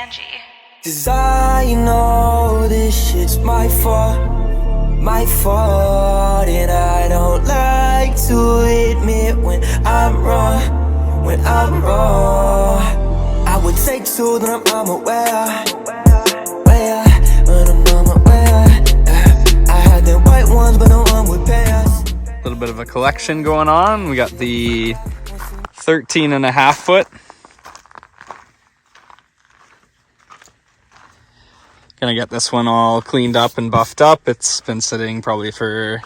Angie. 'Cause I know this shit's my fault, and I don't like to admit when I'm wrong, I would say two that I'm aware, when I'm aware. I had the white ones, but no one would pay us. A little bit of a collection going on. We got the 13.5 foot. Gonna get this one all cleaned up and buffed up. It's been sitting probably for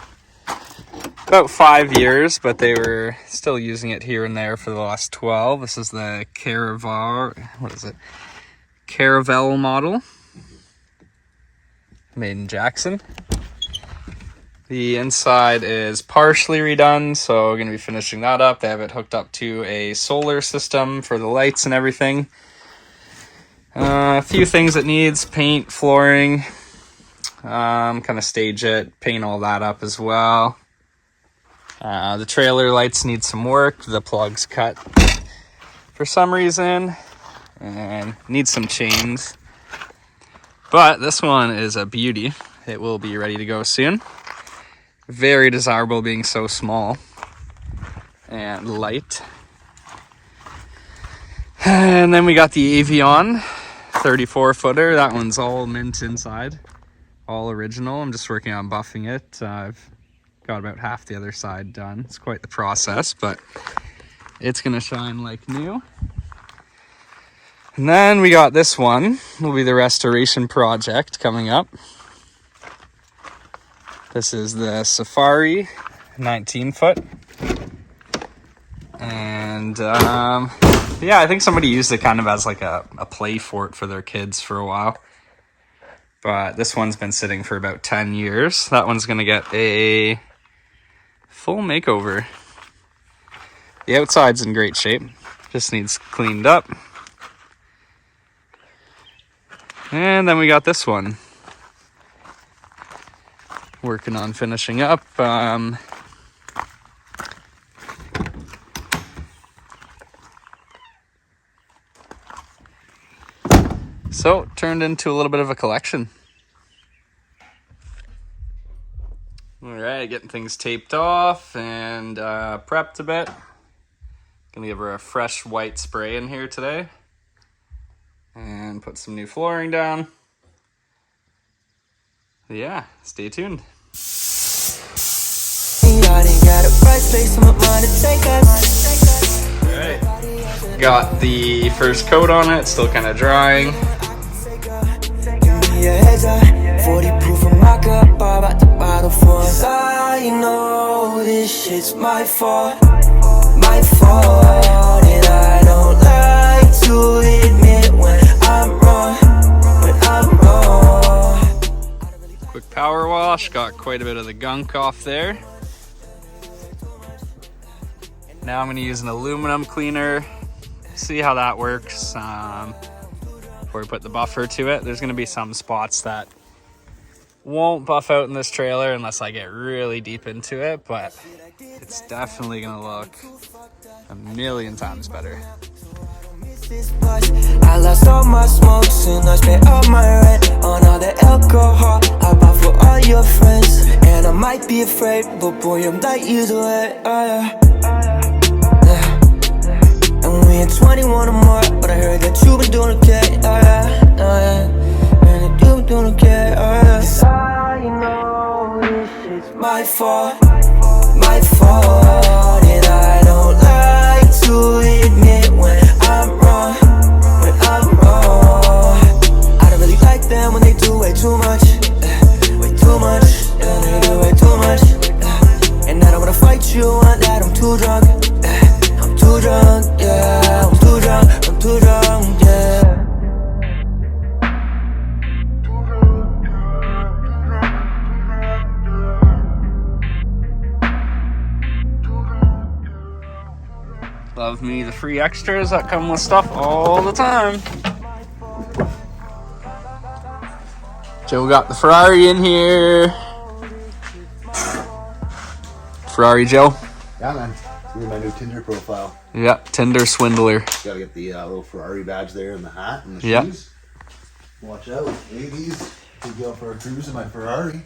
about 5 years, but they were still using it here and there for the last 12. This is the Caravel model, made in Jackson. The inside is partially redone, so we're going to be finishing that up. They have it hooked up to a solar system for the lights and everything. A few things it needs: paint, flooring, kind of stage it, paint all that up as well. The trailer lights need some work. The plug's cut for some reason and needs some chains. But this one is a beauty. It will be ready to go soon. Very desirable being so small and light. And then we got the Avion 34 footer. That one's all mint inside, all original. I'm just working on buffing it. I've got about half the other side done. It's quite the process, but it's gonna shine like new. And then we got this one. Will be the restoration project coming up. This is the Safari 19 foot. And yeah, I think somebody used it kind of as like a play fort for their kids for a while. But this one's been sitting for about 10 years. That one's gonna get a full makeover. The outside's in great shape. Just needs cleaned up. And then we got this one. Working on finishing up. So, turned into a little bit of a collection. Alright, getting things taped off and prepped a bit. Gonna give her a fresh white spray in here today. And put some new flooring down. Yeah, stay tuned. Alright, got the first coat on it, still kind of drying. 40 proof of my cup, about the bottle for us. I know this shit's my fault, and I don't like to admit when I'm wrong, Quick power wash, got quite a bit of the gunk off there. Now I'm going to use an aluminum cleaner, see how that works. Before we put the buffer to it, there's going to be some spots that won't buff out in this trailer unless I get really deep into it, but it's definitely going to look a million times better. I lost all my smokes and I spent all my rent on all the alcohol I bought for all your friends. And I might be afraid, but boy, I'm that years away. And we ain't 21 or more, but I heard that you've been doing okay. Heard that you've been doing okay. I know this shit's my fault, and I don't like to admit when I'm wrong, I don't really like them when they do way too much, they do way too much, and I don't wanna fight you on that. I'm too drunk, yeah, I'm too drunk, yeah. Love me the free extras that come with stuff all the time. Joe got the Ferrari in here. Ferrari Joe. Yeah, man. It's my new Tinder profile. Yeah, Tinder swindler. Gotta get the little Ferrari badge there and the hat and the yeah. shoes. Watch out, 80s. Take you out for a cruise in my Ferrari.